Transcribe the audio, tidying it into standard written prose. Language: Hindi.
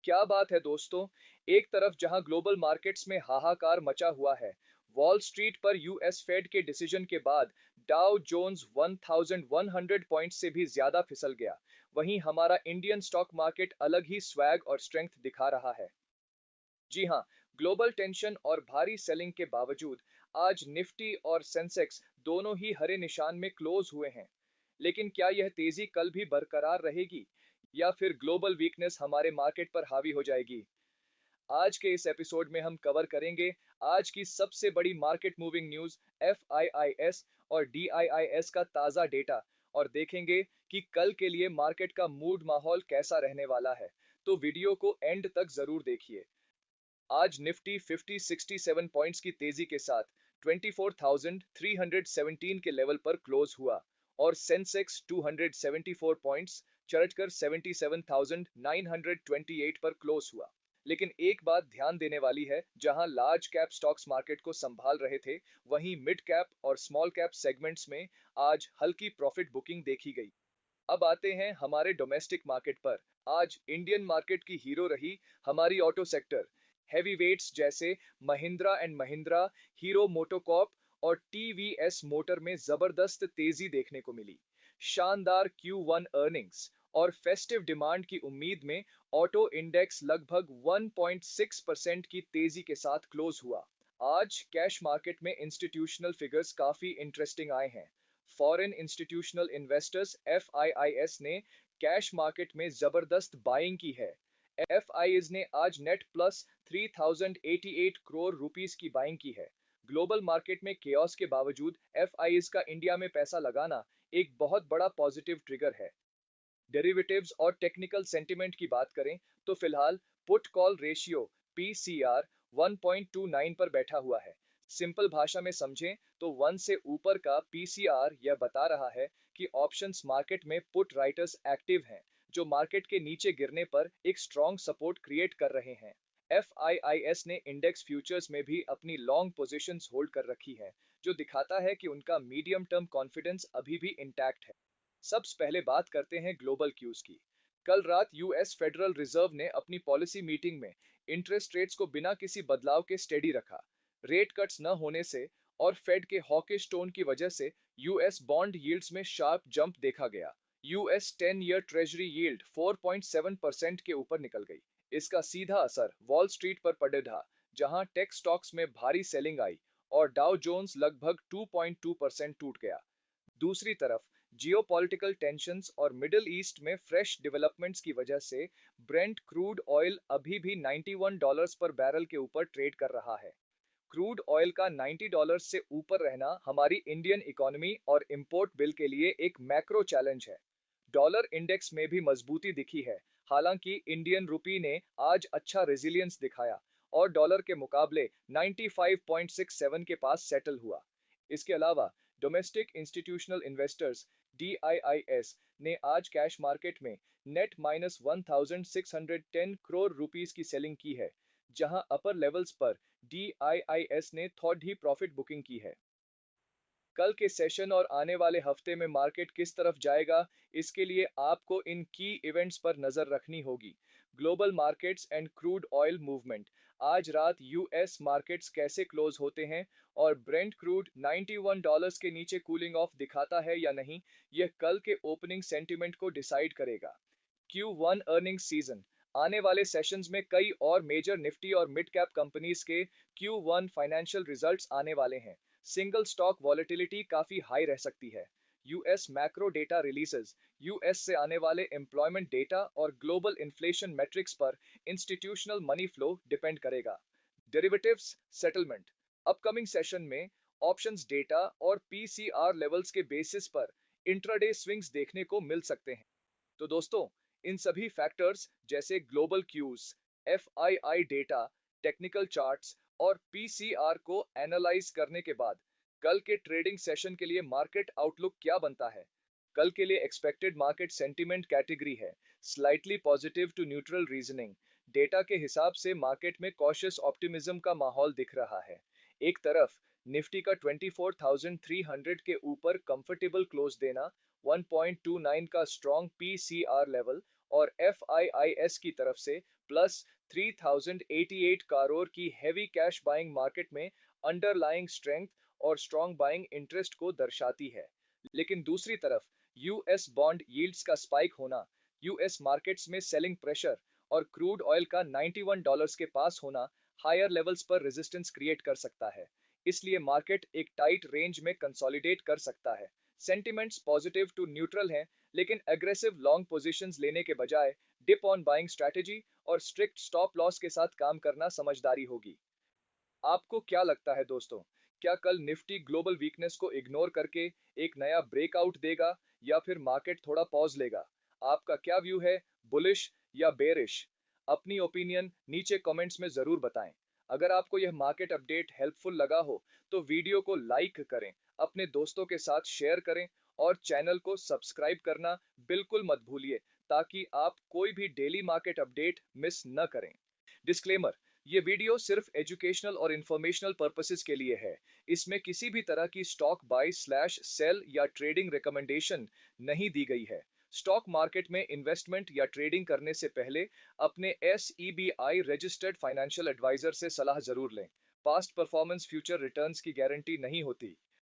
क्या बात है दोस्तों। एक तरफ जहां ग्लोबल मार्केट्स में हाहाकार मचा हुआ है, वॉल स्ट्रीट पर यूएस फेड के डिसीजन के बाद डाउ जोन्स 1100 पॉइंट्स से भी ज्यादा फिसल गया। वहीं हमारा इंडियन स्टॉक मार्केट अलग ही स्वैग और स्ट्रेंथ दिखा रहा है। जी हाँ, ग्लोबल टेंशन और भारी सेलिंग के बावजूद आज निफ्टी और सेंसेक्स दोनों ही हरे निशान में क्लोज हुए हैं। लेकिन क्या यह तेजी कल भी बरकरार रहेगी या फिर ग्लोबल वीकनेस हमारे मार्केट पर हावी हो जाएगी? आज के इस एपिसोड में हम कवर करेंगे आज की सबसे बड़ी मार्केट मूविंग न्यूज, एफआईआईएस और डीआईआईएस का ताजा डेटा, और देखेंगे कि कल के लिए मार्केट का मूड माहौल कैसा रहने वाला है। तो वीडियो को एंड तक जरूर देखिए। आज निफ्टी 50-67 पॉइंट्स की तेजी के साथ 24,317 के लेवल पर क्लोज हुआ और सेंसेक्स 274 पॉइंट्स चढ़कर 77,928 पर क्लोज हुआ। लेकिन एक बात ध्यान देने वाली है, जहां लार्ज कैप स्टॉक्स मार्केट को संभाल रहे थे, वहीं मिड कैप और स्मॉल कैप सेगमेंट्स में आज हल्की प्रॉफिट बुकिंग देखी गई। अब आते हैं हमारे डोमेस्टिक मार्केट पर। आज इंडियन मार्केट की हीरो रही हमारी ऑटो सेक्टर। हैवीवेट्स जैसे Mahindra and Mahindra, Hero MotoCorp और टीवीएस मोटर में जबरदस्त तेजी देखने को मिली। शानदार Q1 अर्निंग्स और फेस्टिव डिमांड की उम्मीद में ऑटो इंडेक्स लगभग 1.6% की तेजी के साथ क्लोज हुआ। आज कैश मार्केट में इंस्टीट्यूशनल फिगर्स काफी इंटरेस्टिंग आए हैं। फॉरेन इंस्टीट्यूशनल इन्वेस्टर्स एफआईआईएस ने कैश मार्केट में जबरदस्त बाइंग की है। एफआईज ने आज नेट प्लस 3088 करोड़ रुपीस की बाइंग की है। ग्लोबल मार्केट में केओस के बावजूद एफआईज का इंडिया में पैसा लगाना एक बहुत बड़ा पॉजिटिव ट्रिगर है। डेरिवेटिव्स और टेक्निकल सेंटिमेंट की बात करें तो फिलहाल पुट कॉल रेशियो पीसीआर 1.29 पर बैठा हुआ है। सिंपल भाषा में समझें तो 1 से ऊपर का पीसीआर यह बता रहा है कि ऑप्शंस मार्केट में पुट राइटर्स एक्टिव हैं, जो मार्केट के नीचे गिरने पर एक स्ट्रॉन्ग सपोर्ट क्रिएट कर रहे हैं। एफआईआईएस ने इंडेक्स फ्यूचर्स में भी अपनी लॉन्ग पोजीशंस होल्ड कर रखी है, जो दिखाता है कि उनका मीडियम टर्म कॉन्फिडेंस अभी भी इंटैक्ट है। सबसे पहले बात करते हैं ग्लोबल क्यूज की। कल रात यूएस फेडरल रिजर्व ने अपनी पॉलिसी मीटिंग में इंटरेस्ट रेट्स को बिना किसी बदलाव के स्टेडी रखा। रेट कट्स न होने से और फेड के हॉकिश टोन की वजह से यूएस बॉन्ड यील्ड्स में शार्प जंप देखा गया। यूएस 10 ईयर ट्रेजरी यील्ड 4.7% के ऊपर निकल गई। इसका सीधा असर वॉल स्ट्रीट पर पड़ा, जहां टेक स्टॉक्स में भारी सेलिंग आई और डाउ जोन्स लगभग 2.2% टूट गया। दूसरी तरफ जियोपॉलिटिकल टेंशंस और मिडिल ईस्ट में फ्रेश डेवलपमेंट्स की वजह से ब्रेंट क्रूड ऑयल अभी भी $91 पर बैरल के ऊपर ट्रेड कर रहा है। क्रूड ऑयल का $90 से ऊपर रहना हमारी इंडियन इकोनॉमी और इंपोर्ट बिल के लिए एक मैक्रो चैलेंज है। डॉलर इंडेक्स में भी मजबूती दिखी है। हालांकि इंडियन रुपी ने आज अच्छा रेजिलियंस दिखाया और डॉलर के मुकाबले 95.67 के पास सेटल हुआ। इसके अलावा डोमेस्टिक इंस्टीट्यूशनल इन्वेस्टर्स डीआईआईएस ने आज कैश मार्केट में नेट माइनस 1610 करोड़ रुपीस की सेलिंग की है, जहां अपर लेवल्स पर डीआईआईएस ने थोड़ी ही प्रॉफिट बुकिंग की है। कल के सेशन और आने वाले हफ्ते में मार्केट किस तरफ जाएगा, इसके लिए आपको इन की इवेंट्स पर नजर रखनी होगी। Global markets and crude oil movement, आज रात यूएस मार्केट्स कैसे क्लोज होते हैं और ब्रेंट क्रूड $91 के नीचे कूलिंग ऑफ दिखाता है या नहीं, यह कल के ओपनिंग सेंटिमेंट को डिसाइड करेगा। Q1 अर्निंग्स सीजन, आने वाले सेशंस में कई और मेजर निफ्टी और मिड कैप कंपनीज के Q1 फाइनेंशियल रिजल्ट्स आने वाले हैं। सिंगल स्टॉक वॉलेटिलिटी काफी हाई रह सकती है। US macro data releases, US से आने वाले एम्प्लॉयमेंट डेटा और ग्लोबल इन्फ्लेशन मैट्रिक्स पर इंस्टीट्यूशनल मनी फ्लो डिपेंड करेगा। डेरिवेटिव्स सेटलमेंट, अपकमिंग सेशन में ऑप्शंस डेटा और पीसीआर लेवल्स के बेसिस पर इंट्राडे स्विंग्स देखने को मिल सकते हैं। तो दोस्तों, इन सभी फैक्टर्स जैसे global cues, FII data, technical charts और पीसीआर को एनालाइज करने के बाद कल के ट्रेडिंग सेशन के लिए मार्केट आउटलुक क्या बनता है? कल के लिए एक्सपेक्टेड मार्केट सेंटीमेंट कैटेगरी है slightly positive to neutral reasoning. Data के हिसाब से मार्केट में कॉशियस ऑप्टिमिज्म का माहौल दिख रहा है। एक तरफ निफ्टी का 24,300 के ऊपर कंफर्टेबल क्लोज देना, 1.29 का स्ट्रॉन्ग पीसीआर लेवल और एफआईआईएस की तरफ से प्लस 3088 करोड़ की हेवी कैश बाइंग मार्केट में अंडरलाइंग स्ट्रेंथ और स्ट्रॉन्ग बाइंग इंटरेस्ट को दर्शाती है। लेकिन दूसरी तरफ यूएस बॉन्ड यील्ड्स का स्पाइक होना, यूएस मार्केट्स में सेलिंग प्रेशर और क्रूड ऑयल का 91 डॉलर्स के पास होना हायर लेवल्स पर रेजिस्टेंस क्रिएट कर सकता है। इसलिए मार्केट एक टाइट रेंज में कंसोलिडेट कर सकता है। सेंटिमेंट्स पॉजिटिव टू न्यूट्रल हैं, लेकिन एग्रेसिव लॉन्ग पोजीशंस लेने के बजाय डिप ऑन बाइंग स्ट्रेटजी और स्ट्रिक्ट स्टॉप लॉस के साथ काम करना समझदारी होगी। आपको क्या लगता है दोस्तों? क्या कल निफ्टी ग्लोबल वीकनेस को इग्नोर करके एक नया ब्रेकआउट देगा या फिर मार्केट थोड़ा पॉज लेगा? आपका क्या व्यू है, बुलिश या बेरिश? अपनी ओपिनियन नीचे कमेंट्स में जरूर बताएं। अगर आपको यह मार्केट अपडेट हेल्पफुल लगा हो तो वीडियो को लाइक करें, अपने दोस्तों के साथ शेयर करें और चैनल को सब्सक्राइब करना बिल्कुल मत भूलिए ताकि आप कोई भी डेली मार्केट अपडेट मिस न करें। डिस्क्लेमर, ये वीडियो सिर्फ एजुकेशनल और इंफॉर्मेशनल पर्पसेस के लिए है। इसमें किसी भी तरह की स्टॉक बाय स्लैश सेल या ट्रेडिंग रिकमेंडेशन नहीं दी गई है। स्टॉक मार्केट में इन्वेस्टमेंट या ट्रेडिंग करने से पहले अपने SEBI रजिस्टर्ड फाइनेंशियल एडवाइजर से सलाह जरूर लें। पास्ट परफॉर्मेंस फ्यूचर रिटर्न्स की गारंटी नहीं होती।